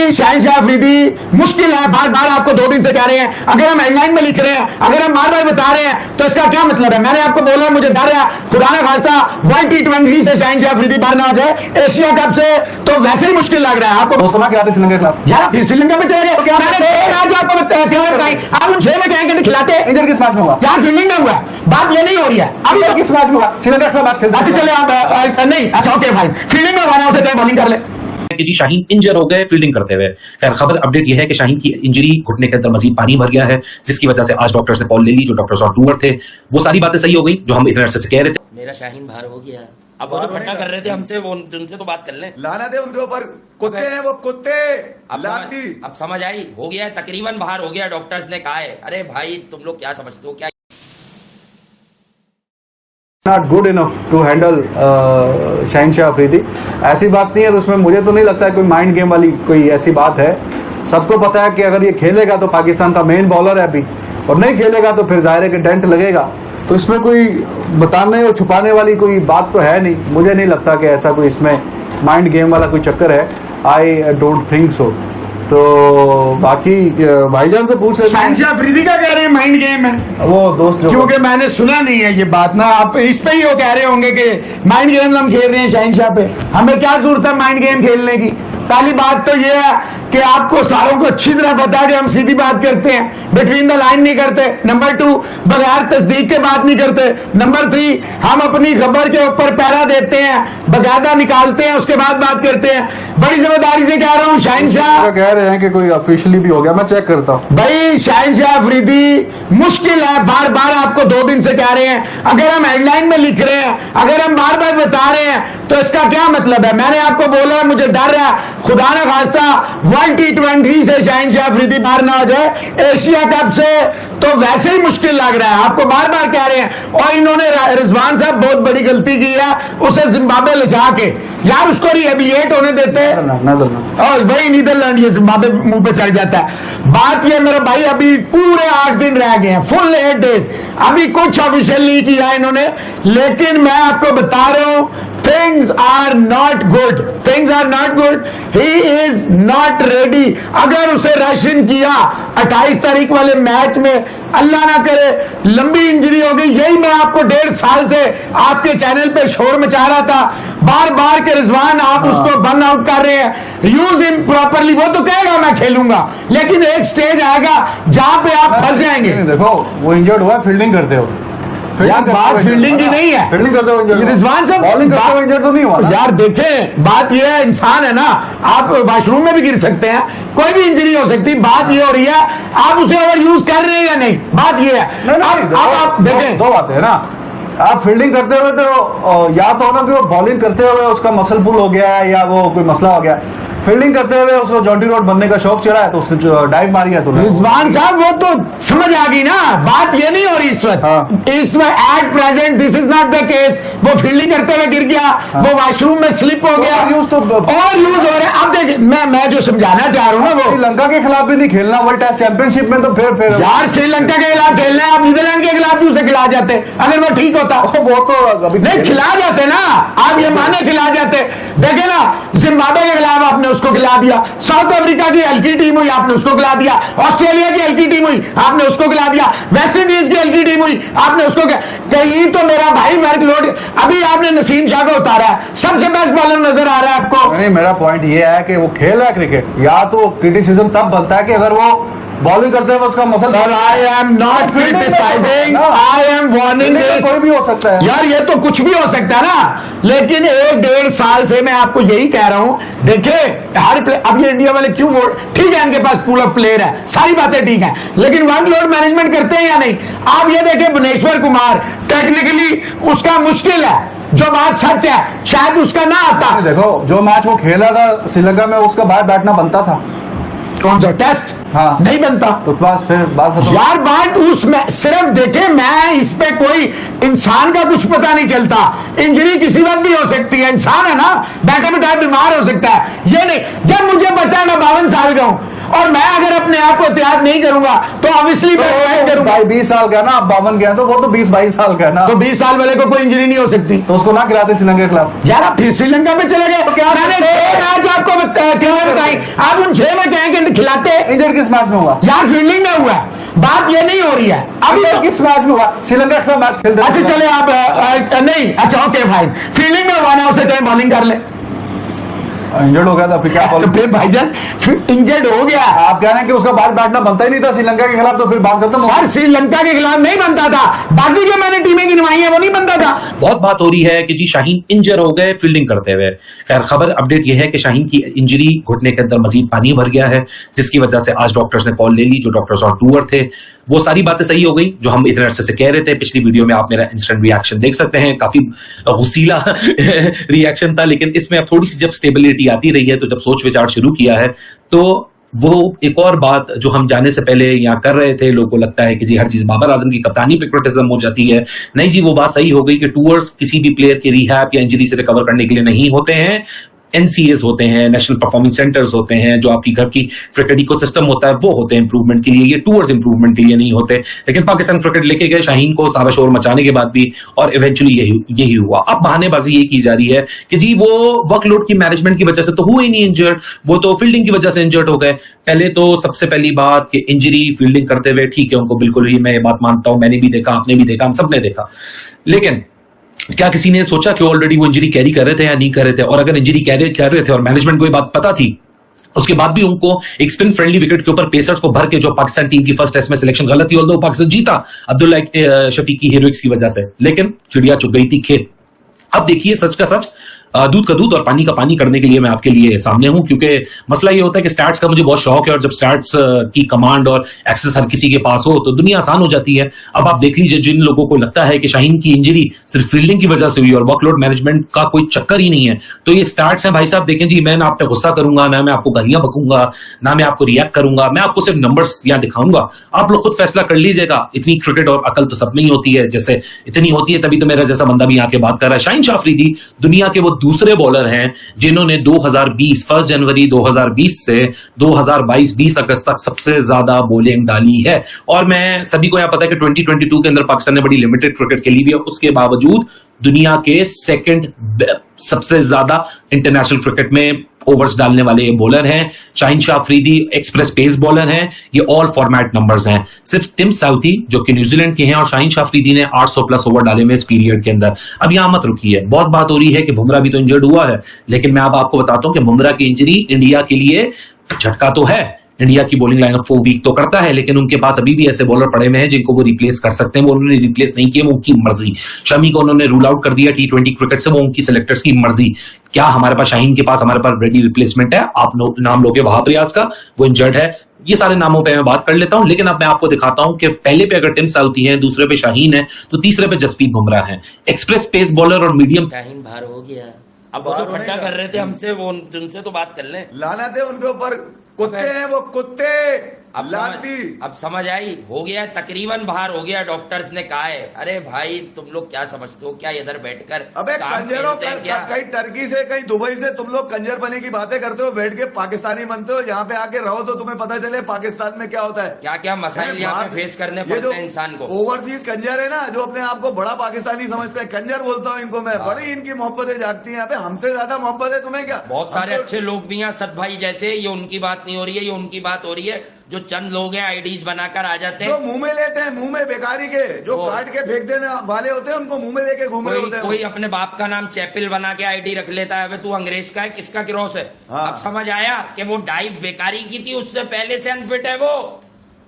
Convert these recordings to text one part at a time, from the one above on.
भाई शहनशाह अफरीदी मुश्किल है, बार बार आपको 2 दिन से कह रहे हैं, अगर हम हेडलाइन में लिख रहे हैं, अगर हम बार बार बता रहे हैं तो इसका क्या मतलब है? मैंने आपको बोला मुझे डर है खुदा ना खास्ता वर्ल्ड T20 से शहनशाह अफरीदी बाहर ना आ जाए, एशिया कप से तो वैसे ही मुश्किल लग रहा है आपको। दोस्तों ना क्या श्रीलंका के खिलाफ यार फिर श्रीलंका में चले गए, क्या आज आपको बताई आप उन 6 में कहेंगे खिलाते इंजर किस मैच में हुआ? यार फील्डिंग में हुआ है, बात ये नहीं हो रही है अभी किस मैच में हुआ? श्रीलंका के मैच खेलते अच्छा चले आप नहीं अच्छा ओके भाई फील्डिंग में हुआ ना, उसे कहें बॉलिंग कर ले कि जी शाहीन इंजर हो गए फील्डिंग करते हुए। खैर खबर अपडेट यह है कि शाहीन की इंजरी घुटने के अंदर मजीद पानी भर गया है, जिसकी वजह से आज डॉक्टर्स ने कॉल ले ली। जो डॉक्टर्स और टूर थे वो सारी बातें सही हो गई जो हम इतने अरसे से कह रहे थे। मेरा शाहीन बाहर हो गया। अब वो जो ठट्टा कर रहे थे हमसे, वो उनसे तो बात कर लें। लाना दे उनके ऊपर, कुत्ते हैं वो कुत्ते। अब समझ आई, हो गया है तकरीबन बाहर हो गया, डॉक्टर्स ने कहा है। अरे भाई तुम लोग क्या समझते हो? क्या not good enough to handle Shahanshah Afridi. ऐसी बात नहीं है, तो उसमें मुझे तो नहीं लगता है कोई माइंड गेम वाली कोई ऐसी बात है। सबको पता है कि अगर ये खेलेगा तो पाकिस्तान का मेन बॉलर है अभी, और नहीं खेलेगा तो फिर जाहिर है कि डेंट लगेगा। तो इसमें कोई बताने और छुपाने वाली कोई बात तो है नहीं। मुझे नहीं लगता कि ऐसा कोई इसमें माइंड गेम वाला कोई चक्कर है। I don't think so. तो बाकी भाईजान से पूछ रहे शहनशाह अफरीदी का कह रहे हैं माइंड गेम है वो दोस्त जो, क्योंकि मैंने सुना नहीं है ये बात ना, आप इस पे ही वो कह रहे होंगे कि माइंड गेम हम खेल रहे हैं शहनशाह पे। हमें क्या जरूरत है माइंड गेम खेलने की? पहली बात तो ये है कि आपको सारों को अच्छी तरह पता है कि हम सीधी बात करते हैं, बिटवीन द लाइन नहीं करते। नंबर 2, बगैर तस्दीक के बात नहीं करते। नंबर 3, हम अपनी खबर के ऊपर पैरा देते हैं, बकायदा निकालते हैं, उसके बाद बात करते हैं। बड़ी जिम्मेदारी से कह रहा हूँ शहनशाह कह रहे हैं कि कोई ऑफिशियली भी हो गया, मैं चेक करता हूँ। भाई शहनशाह अफरीदी मुश्किल है, बार बार आपको 2 दिन से कह रहे हैं, अगर हम हेडलाइन में लिख रहे हैं, अगर हम बार बार बता रहे हैं तो इसका क्या मतलब है? मैंने आपको बोला मुझे डर है खुदा ना खास्ता वर्ल्ड T20 से शहनशाह अफरीदी बाहर ना आ जाए, एशिया कप से तो वैसे ही मुश्किल लग रहा है आपको, बार बार कह रहे हैं। और इन्होंने रिजवान साहब बहुत बड़ी गलती की है, उसे जिम्बाब्वे ले जाके यार उसको रिहेबिलिटेट होने देते और वही नीदरलैंड ये जिम्बाब्वे मुंह पे चढ़ जाता है। बात ये मेरे भाई अभी पूरे 8 दिन रह गए हैं, फुल 8 डेज, अभी कुछ ऑफिशियल नहीं किया इन्होंने, लेकिन मैं आपको बता रहा हूं things are not good, things are not good. He is not ready. अगर उसे रशियन किया 28 तारीख वाले मैच में, अल्लाह ना करे लंबी इंजरी हो गई, यही मैं आपको 1.5 साल से आपके चैनल पे शोर मचा रहा था, बार बार के रिजवान आप उसको बर्न आउट कर रहे हैं, यूज हिम प्रॉपरली। वो तो कहेगा मैं खेलूंगा, लेकिन एक स्टेज आएगा जहां पे आप फंस जाएंगे। देखो वो इंजर्ड हुआ, फील्डिंग करते हो, यार बात फील्डिंग की नहीं है, फील्डिंग करते हो रिजवान साहब बॉलिंग करते हो इंजर्ड तो नहीं हुआ यार। देखें बात ये है, इंसान है ना, आप वॉशरूम में भी गिर सकते हैं, कोई भी इंजरी हो सकती है। बात ये हो रही है आप उसे ओवर यूज कर रहे हैं या नहीं, बात ये है। अब आप देखें दो बातें है ना, आप फील्डिंग करते हुए तो या तो ना कि वो बॉलिंग करते हुए उसका मसल पुल हो गया है या वो कोई मसला हो गया, फील्डिंग करते हुए उसको जॉन्टी रोड बनने का शौक चढ़ा है तो उसने डाइव मारी है। तो रिजवान साहब वो तो समझ आ गई ना, बात ये नहीं हो रही इस वक्त। हाँ। इस वक्त at present this is not the case. वो फील्डिंग करते हुए गिर गया, वो वॉशरूम में स्लिप हो गया, यूज तो और यूज हो रहा है। अब देखिए मैं जो समझाना चाह रहा हूँ ना, वो श्रीलंका के खिलाफ भी नहीं खेलना वर्ल्ड टेस्ट चैंपियनशिप में, तो फिर यार श्रीलंका के खिलाफ खेलना है, आप नीदरलैंड के खिलाफ भी उसे खिला जाते अगर वो ठीक होता। वो तो अभी नहीं खिला जाते ना, आप ये माने खिला जाते। देखे ना जिम्बाब्वे के खिलाफ आपने उसको खिला दिया, साउथ अफ्रीका की हल्की टीम हुई आपने उसको खिला दिया, ऑस्ट्रेलिया की हल्की टीम हुई आपने उसको खिला दिया, वेस्ट इंडीज की हल्की टीम हुई आपने उसको कहीं तो मेरा भाई वर्कलोड। अभी आपने नसीम शाह को उतारा है, सबसे बेस्ट बॉलर नजर आ रहा है आपको। नहीं, मेरा पॉइंट ये है कि वो खेल रहा है क्रिकेट, या तो क्रिटिसिज्म तब बनता है कि अगर वो बॉलिंग करते हैं उसका muscle. I am not criticising, I am warning. कोई भी हो सकता है यार, ये तो कुछ भी हो सकता है ना, लेकिन 1-1.5 साल से मैं आपको यही कह रहा हूं। देखिए हर अब ये इंडिया वाले क्यों ठीक है, इनके पास पूल ऑफ प्लेयर है, सारी बातें ठीक है, लेकिन वर्कलोड मैनेजमेंट करते हैं या नहीं? आप ये देखें भुवनेश्वर कुमार, टेक्निकली उसका मुश्किल है, जो बात सच है, शायद उसका ना आता। देखो जो मैच वो खेला था श्रीलंका में, उसका बाहर बैठना बनता था। कौन सा टेस्ट? हाँ नहीं बनता तो बस फिर बात खत्म। यार बात उसमें सिर्फ देखे, मैं इस पे कोई इंसान का कुछ पता नहीं चलता। इंजरी किसी वक्त भी हो सकती है, इंसान है ना, बैठा बैठा बीमार हो सकता है। ये नहीं, जब मुझे पता है मैं 52 साल का हूं और मैं अगर अपने आप को एहतियात नहीं करूंगा तो ऑब्वियसली मैं करूंगा। भाई 20 साल का है ना, आप 52 का है, तो वो तो 20-22 साल का है ना, तो 20 साल वाले को कोई इंजरी नहीं हो सकती, तो उसको ना खिलाते श्रीलंका के खिलाफ। यार आप फिर श्रीलंका में चले गए, क्या मैंने मैच आपको क्या बताई, आप उन 6 में खिलाते? इंजर्ड किस मैच में हुआ? यार फील्डिंग में हुआ है, बात ये नहीं हो रही है अभी इंजर्ड तो। किस मैच में हुआ? श्रीलंका का मैच खेल रहे अच्छा चले आप नहीं, अच्छा ओके फाइन, फील्डिंग में हुआ ना, उसे कहीं बॉलिंग कर ले। इंजर्ड हो गया था, फिर क्या तो फिर भाईजान इंजर्ड हो गया। आप कह रहे हैं कि उसका बाहर बैठना बनता ही नहीं था श्रीलंका के खिलाफ, तो फिर बात खत्म हो सर श्रीलंका के खिलाफ नहीं बनता था, बाकी जो मैंने टीमें गिनवाई है वो नहीं बनता था। बहुत बात हो रही है कि जी शाहीन इंजर हो गए फील्डिंग करते हुए। खैर खबर अपडेट यह है कि शाहीन की इंजरी, घुटने के अंदर मजीद पानी भर गया है, जिसकी वजह से आज डॉक्टर्स ने कॉल ले ली। जो डॉक्टर्स और टूर थे वो सारी बातें सही हो गई जो हम इतने अरसे से कह रहे थे। पिछली वीडियो में आप मेरा इंस्टेंट रिएक्शन देख सकते हैं, काफी गुस्सीला रिएक्शन था, लेकिन इसमें अब थोड़ी सी जब स्टेबिलिटी आती रही है, तो जब सोच विचार शुरू किया है, तो वो एक और बात जो हम जाने से पहले यहाँ कर रहे थे, लोगों को लगता है कि जी हर चीज बाबर आजम की कप्तानी पे क्रिटिसिज्म हो जाती है। नहीं जी, वो बात सही हो गई कि टूर्स किसी भी प्लेयर के रिहैब या इंजरी से रिकवर करने के लिए नहीं होते हैं। NCAs होते हैं, नेशनल परफॉर्मिंग सेंटर्स होते हैं, जो आपकी घर की क्रिकेट इकोसिस्टम होता है, वो होते हैं इंप्रूवमेंट के लिए, ये टूर्स इंप्रूवमेंट के लिए नहीं होते। लेकिन पाकिस्तान क्रिकेट लेके गए शाहीन को सारा शोर मचाने के बाद भी, और इवेंचुअली यही हुआ। अब बहानेबाजी ये की जा रही है कि जी वो वर्कलोड की मैनेजमेंट की वजह से तो हुए ही नहीं इंजर्ड, वो तो फील्डिंग की वजह से इंजर्ड हो गए। पहले तो सबसे पहली बात कि इंजरी फील्डिंग करते हुए ठीक है, उनको बिल्कुल ही मैं ये बात मानता हूं, मैंने भी देखा, आपने भी देखा, हम सबने देखा। लेकिन क्या किसी ने सोचा कि ऑलरेडी वो इंजरी कैरी कर रहे थे या नहीं कर रहे थे? और अगर इंजरी कैरी कर रहे थे और मैनेजमेंट को ये बात पता थी, उसके बाद भी उनको एक स्पिन फ्रेंडली विकेट के ऊपर पेसर्स को भर के, जो पाकिस्तान टीम की फर्स्ट टेस्ट में सिलेक्शन गलत थी, ऑल्दो पाकिस्तान जीता अब्दुल्ला शफीक की हीरोइक्स की वजह से, लेकिन चिड़िया चुग गई थी खेत। अब देखिए सच का सच, दूध का दूध और पानी का पानी करने के लिए मैं आपके लिए सामने हूं, क्योंकि मसला ये होता है कि स्टैट्स का मुझे बहुत शौक है, और जब स्टैट्स की कमांड और एक्सेस हर किसी के पास हो तो दुनिया आसान हो जाती है। अब आप देख लीजिए, जिन लोगों को लगता है कि शाहीन की इंजरी सिर्फ फील्डिंग की वजह से हुई और वर्कलोड मैनेजमेंट का कोई चक्कर ही नहीं है, तो ये स्टैट्स हैं भाई साहब। देखें जी, मैं ना आप पे गुस्सा करूंगा, ना मैं आपको गालियां बकूंगा, ना मैं आपको रिएक्ट करूंगा, मैं आपको सिर्फ नंबर्स यहां दिखाऊंगा, आप लोग खुद फैसला कर लीजिएगा। इतनी क्रिकेट और अकल तो सब में ही होती है, जैसे इतनी होती है तभी तो मेरा जैसा बंदा भी आके बात कर रहा है। शाहीन शाह अफरीदी दुनिया के वो दूसरे बॉलर हैं जिन्होंने 2020 1 जनवरी 2020 से 2022 20 अगस्त तक सबसे ज्यादा बॉलिंग डाली है। और मैं सभी को यहां पता है कि 2022 के अंदर पाकिस्तान ने बड़ी लिमिटेड क्रिकेट खेली भी है, उसके बावजूद दुनिया के सेकंड सबसे ज्यादा इंटरनेशनल क्रिकेट में ओवर्स डालने वाले ये बॉलर हैं। Shaheen Shah Afridi express pace bowler हैं, ये ऑल फॉर्मेट नंबर्स हैं। सिर्फ टिम साउथी जो कि न्यूजीलैंड के हैं और शाहीन शाह अफरीदी ने 800 प्लस ओवर डाले में इस पीरियड के अंदर। अब यहां मत रुकिए, बहुत बात हो रही है कि बुमराह भी तो इंजर्ड हुआ है, लेकिन मैं अब आपको बताता हूं कि बुमराह की इंजरी इंडिया के लिए झटका तो है। इंडिया की बॉलिंग लाइनअप को वीक तो करता है, लेकिन उनके पास अभी भी ऐसे बॉलर पड़े हुए हैं जिनको वो रिप्लेस कर सकते हैं। वो उन्होंने रिप्लेस नहीं किए, वो उनकी मर्जी। शमी को उन्होंने रूल आउट कर दिया T20 क्रिकेट से, वो उनकी सिलेक्टर्स की मर्जी। क्या हमारे पास शाहीन के पास हमारे पास रेडी रिप्लेसमेंट है? आप नाम लोगे वहाब रियाज का, वो इंजर्ड है। ये सारे नामों पे मैं बात कर लेता हूं, लेकिन अब मैं आपको दिखाता हूं कि पहले पे अगर टिम साउथी है, दूसरे पे शाहीन है, तो तीसरे पे जसप्रीत बुमराह है। एक्सप्रेस पेस बॉलर और मीडियम। शाहीन बाहर हो गया। अब वो तो ठट्टा कर रहे थे हमसे, वो उनसे तो बात कर लें। लाना थे उनके ऊपर, कुत्ते हैं वो कुत्ते। अब समझ आई, हो गया तकरीबन बाहर हो गया, डॉक्टर्स ने कहा है। अरे भाई तुम लोग क्या समझते हो? क्या इधर बैठकर अबे काम कंजरों, खेलते हैं क्या? कहीं टर्की से कहीं दुबई से तुम लोग कंजर बने की बातें करते हो, बैठ के पाकिस्तानी बनते हो। यहाँ पे आके रहो तो तुम्हें पता चले पाकिस्तान में क्या होता है, क्या क्या मसाइल यहाँ पे फेस करने पड़ते हैं इंसान को। ओवरसीज कंजर है ना, जो अपने आप को बड़ा पाकिस्तानी समझते हैं, कंजर बोलता हूँ इनको मैं। बड़ी इनकी मोहब्बतें जागती हैं यहाँ पे, हमसे ज्यादा मोहब्बत है तुम्हें क्या? बहुत सारे अच्छे लोग भी यहाँ सत भाई जैसे, ये उनकी बात नहीं हो रही है, ये उनकी बात हो रही है। जो चंद लोग हैं आईडीज बनाकर आ जाते हैं, जो मुंह में लेते हैं, मुंह में बेकारी के, जो काट के फेंक देने वाले होते हैं, उनको मुंह में लेके घूम रहे होते हैं। कोई अपने बाप का नाम चैपिल बना के आईडी रख लेता है। तू अंग्रेज का है, किसका क्रॉस है? हाँ। अब समझ आया कि वो डाइव बेकारी की थी, उससे पहले से अनफिट है वो।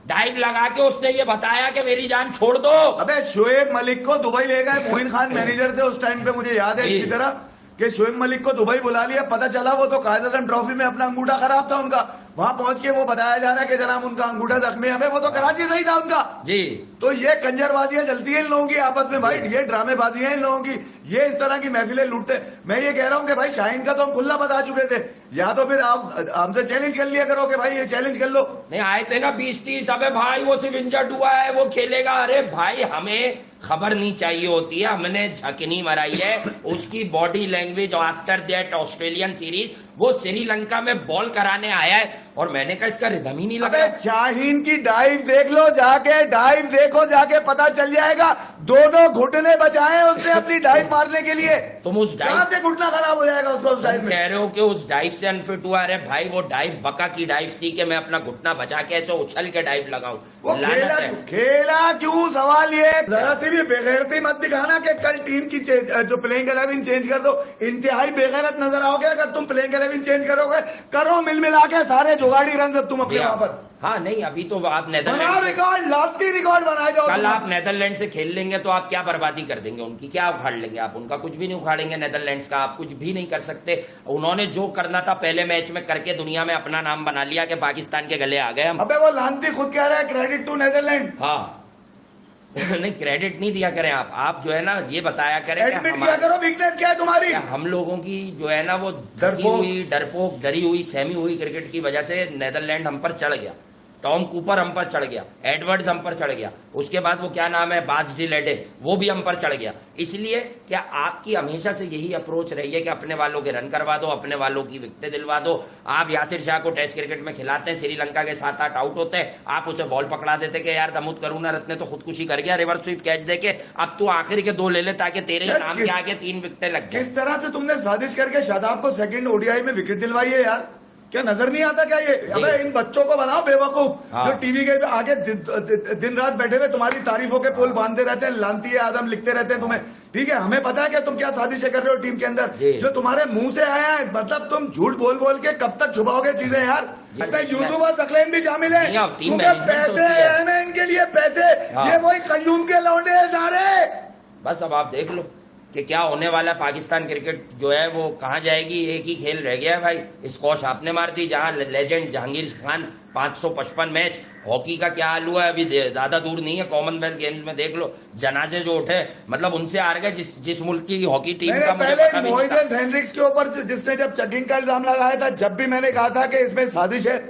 डाइव लगा के उसने ये बताया कि मेरी जान छोड़ दो। अबे शोएब मलिक को दुबई ले गए, मोइन खान मैनेजर थे उस टाइम पे, मुझे याद है अच्छी तरह कि शोएब मलिक को दुबई बुला लिया। पता चला वो तो कायदरन ट्रॉफी में अपना अंगूठा खराब था उनका। वहां पहुंच के वो बताया जा रहा है कि जनाब उनका अंगूठा जख्मी है। वो तो कराची से ही था उनका जी। तो ये कंजरबाजियां चलती है इन लोगों की आपस में भाई, ये ड्रामेबाजियां इन लोगों की, ये इस तरह की महफिलें लूटते। मैं ये कह रहा हूं कि भाई शाहीन का तो हम खुला बता चुके थे, या तो फिर आप हमसे चैलेंज कर लिया करो कि भाई ये चैलेंज कर लो। नहीं आए थे ना 20-30, अबे भाई वो सिर्फ इंजर्ड हुआ है, वो खेलेगा। अरे भाई हमें खबर नहीं चाहिए होती है, हमने झकनी मराई है उसकी body language. After that Australian series वो श्रीलंका में बॉल कराने आया है, और मैंने कहा इसका रिदम ही नहीं लगा। अबे शाहीन की डाइव देख लो जाके, डाइव देखो जाके, पता चल जाएगा। दोनों घुटने बचाए उसने अपनी डाइव मारने के लिए। तुम उस डाइव कहां से घुटना खराब हो जाएगा उसका उस डाइव तुम में? कह रहे हो कि उस डाइव से अनफिट हुआ। अरे भाई वो डाइव बका की डाइव थी कि मैं अपना घुटना बचा के ऐसे उछल के डाइव लगाऊं। वो लानत है। खेला क्यों? सवाल ये है, जरा सी भी बेगैरती मत दिखाना कि कल टीम की जो प्लेइंग 11 चेंज कर दो। इंतहाई बेगैरत नजर आओगे अगर तुम प्लेइंग 11 चेंज करोगे। करो मिल मिला के सारे जुगाड़ी रन जब तुम अपने वहां पर। हाँ नहीं, अभी तो आप बना नेदरलैंड रिकॉर्ड, लाती रिकॉर्ड बनाए जाओ। कल आप नेदरलैंड से खेल लेंगे तो आप क्या बर्बादी कर देंगे उनकी? क्या उखाड़ लेंगे आप? उनका कुछ भी नहीं उखाड़ेंगे। नेदरलैंड्स का आप कुछ भी नहीं कर सकते। उन्होंने जो करना था पहले मैच में करके दुनिया में अपना नाम बना लिया कि पाकिस्तान के गले आ गए हम। अबे वो लांती खुद कह रहा है क्रेडिट टू नेदरलैंड। हाँ नहीं, क्रेडिट नहीं दिया करें आप जो है ना ये बताया करें कि एडमिट किया करो वीकनेस क्या है तुम्हारी। क्या हम लोगों की जो है ना वो धकी हुई, डरपोक, डरी हुई, सहमी हुई क्रिकेट की वजह से नेदरलैंड हम पर चढ़ गया। टॉम कूपर हम पर चढ़ गया, एडवर्ड्स हम पर चढ़ गया, उसके बाद वो क्या नाम है बासडी लेडे, वो भी हम पर चढ़ गया। इसलिए क्या आपकी हमेशा से यही अप्रोच रही है कि अपने वालों के रन करवा दो, अपने वालों की विकेटें दिलवा दो? आप यासिर शाह को टेस्ट क्रिकेट में खिलाते हैं, श्रीलंका के 7-8 आउट होते हैं, आप उसे बॉल पकड़ा देते कि यार दमुद करुणारत्ने ने तो खुदकुशी कर गया रिवर्स स्वीप कैच देके, अब तू आखिर के 2 ले ले ताकि तेरे नाम के आगे 3 विकेटें लग जाए। किस तरह से तुमने साजिश करके शादाब को सेकंड ओडीआई में विकेट दिलवाई है यार? क्या नजर नहीं आता क्या ये? अबे इन बच्चों को बनाओ बेवकूफ हाँ। जो टीवी के आगे दिन रात बैठे हुए तुम्हारी तारीफों के पुल बांधते रहते हैं, लानती है आदम लिखते रहते हैं तुम्हें। ठीक है, हमें पता है कि तुम क्या साजिशें कर रहे हो टीम के अंदर, जो तुम्हारे मुंह से आया है। मतलब तुम झूठ बोल बोल के कब तक छुपाओगे चीजें यार? इसमें यूसुफ और सकलैन भी शामिल है नहीं, अब टीम क्योंकि मैनेजमेंट पैसे होती है। है ना इनके लिए पैसे। हाँ। ये वही कयूम के लौंडे हैं सारे। बस अब आप देख लो कि क्या होने वाला है। पाकिस्तान क्रिकेट जो है वो कहाँ जाएगी? एक ही खेल रह गया है भाई, स्कॉश आपने मार दी। जहां legend Jahangir Khan 555 match, hockey का क्या हाल हुआ है? अभी ज्यादा दूर नहीं है, कॉमनवेल्थ गेम्स में देख लो जनाजे जो उठे, मतलब उनसे हार गए जिस मुल्क की हॉकी टीम का मुझे पहले पता भी नहीं था। मोइसेस हेनरिक्स के ऊपर जिसने जब चेकिंग का इल्जाम लगाया था, जब भी मैंने कहा था कि इसमें साजिश है,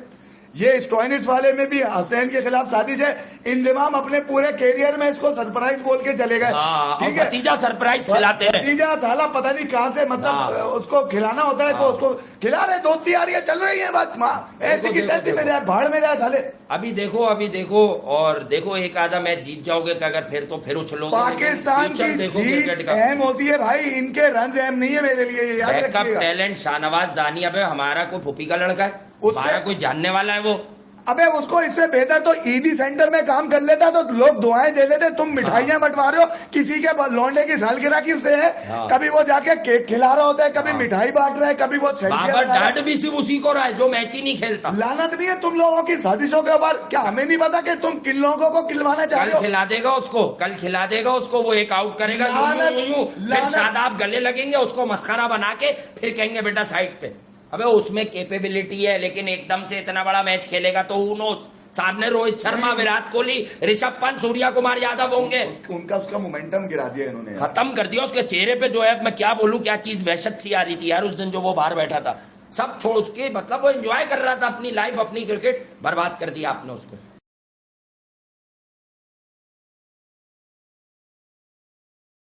ये स्टोइनिस वाले में भी हसैन के खिलाफ साजिश है। इंजमाम अपने पूरे कैरियर में इसको सरप्राइज बोल के चले गए। हाँ, ठीक है, भतीजा सरप्राइज खिलाते हैं। भतीजा साला पता नहीं कहां से, मतलब हाँ। उसको खिलाना होता है तो उसको खिला रहे, दोस्ती आ रही है, चल रही है बात। ऐसी की तैसी में जाए, भाड़ में जाए साले। अभी देखो और देखो एक आधा मैच जीत जाओगे कि अगर फिर उछलोगे। पाकिस्तान की जीत अहम होती है भाई, इनके रन अहम नहीं है मेरे लिए, ये याद बैकअप रखिएगा। टैलेंट शाहनवाज दानी, अबे हमारा कोई फुफी का लड़का है, उससे- हमारा कोई जानने वाला है वो। अबे उसको इससे बेहतर तो ईदी सेंटर में काम कर लेता तो लोग दुआएं दे देते। तुम मिठाइयां बंटवा रहे हो, किसी के लौंडे की सालगिरह की उसे है, हाँ। कभी वो जाके केक खिला रहा होता है, कभी मिठाई बांट रहा है, कभी वो सेल्फियां बाबर लगा रहा है। डांट भी सिर्फ उसी को रहा है जो मैच ही नहीं खेलता। लानत नहीं है तुम लोगों की साजिशों के ऊपर? क्या हमें नहीं पता कि तुम किन लोगों को खिलवाना चाह कल रहे हो? खिला देगा उसको वो एक आउट करेगा फिर लानत। शादाब गले लगेंगे, उसको मस्खरा बना के फिर कहेंगे बेटा साइड पे। अबे उसमें कैपेबिलिटी है, लेकिन एकदम से इतना बड़ा मैच खेलेगा तो हू नोस, सामने रोहित शर्मा, विराट कोहली, ऋषभ पंत, सूर्या कुमार यादव होंगे। उसका मोमेंटम गिरा दिया इन्होंने यार। खत्म कर दिया उसके चेहरे पे जो है, मैं क्या बोलूं, क्या चीज वहशत सी आ रही थी यार उस दिन जो वो बाहर बैठा था। सब छोड़ उसके, मतलब वो एंजॉय कर रहा था अपनी लाइफ, अपनी क्रिकेट, बर्बाद कर दिया आपने उसको।